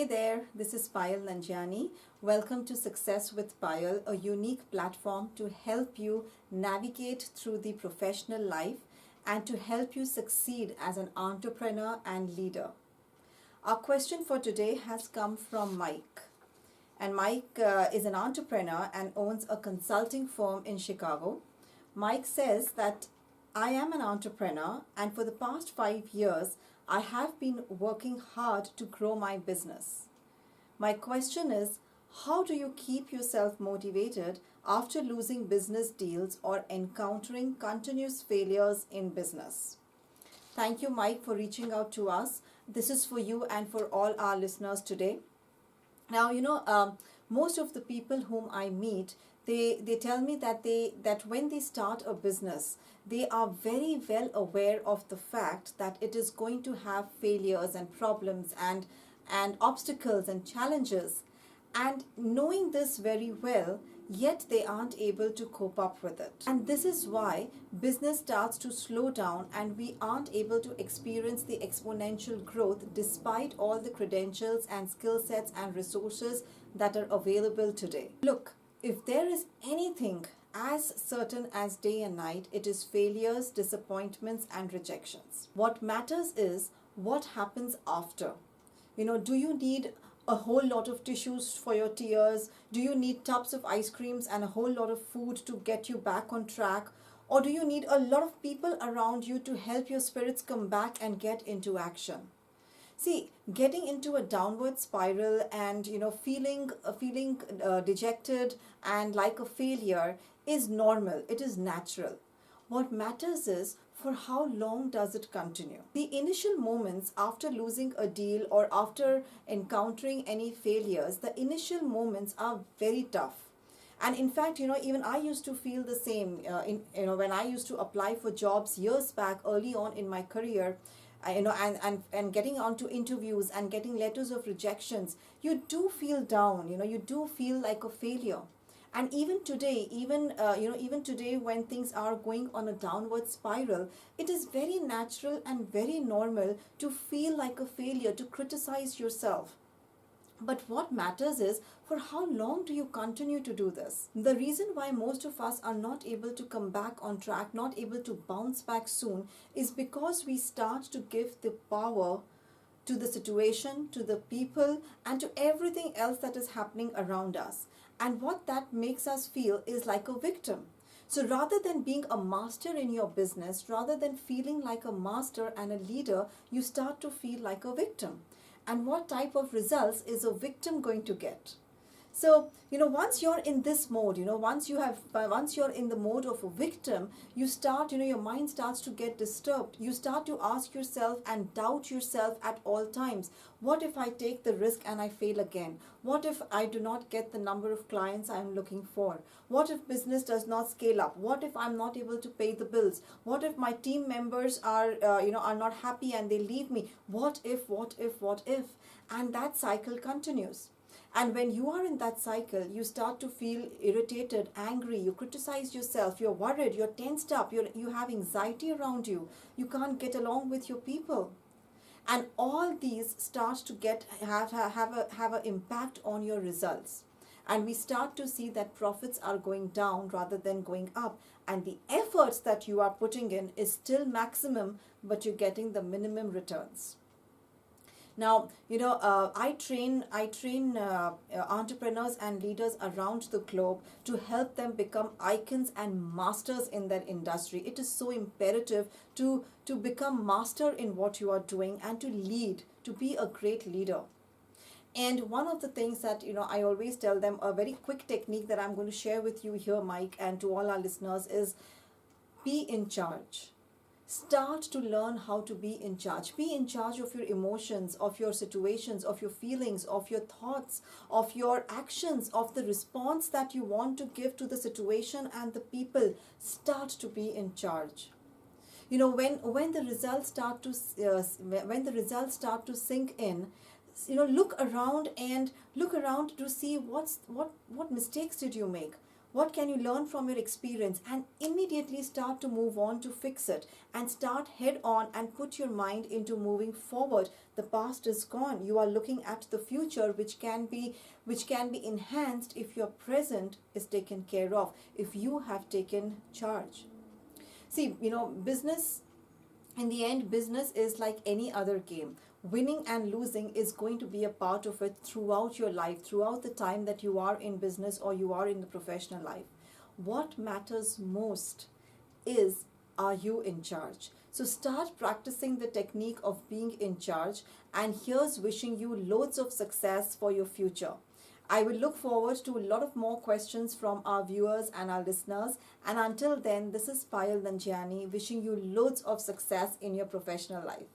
Hey there, this is Payal Nanjiani. Welcome to Success with Payal, a unique platform to help you navigate through the professional life and to help you succeed as an entrepreneur and leader. Our question for today has come from Mike. And Mike is an entrepreneur and owns a consulting firm in Chicago. Mike says that I am an entrepreneur, and for the past 5 years, I have been working hard to grow my business. My question is, how do you keep yourself motivated after losing business deals or encountering continuous failures in business? Thank you, Mike, for reaching out to us. This is for you and for all our listeners today. Now, most of the people whom I meet, they tell me that when they start a business, they are very well aware of the fact that it is going to have failures and problems and obstacles and challenges. And knowing this very well, yet they aren't able to cope up with it. And this is why business starts to slow down and we aren't able to experience the exponential growth despite all the credentials and skill sets and resources that are available today. Look, if there is anything as certain as day and night, it is failures, disappointments, and rejections. What matters is what happens after. Do you need a whole lot of tissues for your tears? Do you need tubs of ice creams and a whole lot of food to get you back on track? Or do you need a lot of people around you to help your spirits come back and get into action? See, getting into a downward spiral and feeling dejected and like a failure is normal. It is natural. What matters is for how long does it continue? The initial moments after losing a deal or after encountering any failures, the initial moments are very tough. And in fact, even I used to feel the same. When I used to apply for jobs years back, early on in my career, and getting onto interviews and getting letters of rejections, you do feel down. You do feel like a failure. And even today, even today, when things are going on a downward spiral, it is very natural and very normal to feel like a failure, to criticize yourself. But what matters is for how long do you continue to do this? The reason why most of us are not able to come back on track, not able to bounce back soon, is because we start to give the power to the situation, to the people, and to everything else that is happening around us. And what that makes us feel is like a victim. So rather than being a master in your business, rather than feeling like a master and a leader, you start to feel like a victim. And what type of results is a victim going to get? So, once you're in this mode, once you're in the mode of a victim, you start, your mind starts to get disturbed. You start to ask yourself and doubt yourself at all times. What if I take the risk and I fail again? What if I do not get the number of clients I'm looking for? What if business does not scale up? What if I'm not able to pay the bills? What if my team members are not happy and they leave me? What if? And that cycle continues. And when you are in that cycle, you start to feel irritated, angry, you criticize yourself, you're worried, you're tensed up, you have anxiety around you, you can't get along with your people. And all these start to have an impact on your results. And we start to see that profits are going down rather than going up. And the efforts that you are putting in is still maximum, but you're getting the minimum returns. Now, I train entrepreneurs and leaders around the globe to help them become icons and masters in their industry. It is so imperative to become master in what you are doing and to lead, to be a great leader. And one of the things that, I always tell them, a very quick technique that I'm going to share with you here, Mike, and to all our listeners is be in charge. Start to learn how to be in charge. Be in charge of your emotions, of your situations, of your feelings, of your thoughts, of your actions, of the response that you want to give to the situation and the people. Start to be in charge. When the results start to sink in, look around to see what mistakes did you make. What can you learn from your experience, and immediately start to move on to fix it, and start head on and put your mind into moving forward. The past is gone. You are looking at the future, which can be enhanced if your present is taken care of, if you have taken charge. See, business, in the end, business is like any other game. Winning and losing is going to be a part of it throughout your life, throughout the time that you are in business or you are in the professional life. What matters most is, are you in charge? So start practicing the technique of being in charge, and here's wishing you loads of success for your future. I will look forward to a lot of more questions from our viewers and our listeners. And until then, this is Payal Nanjiani wishing you loads of success in your professional life.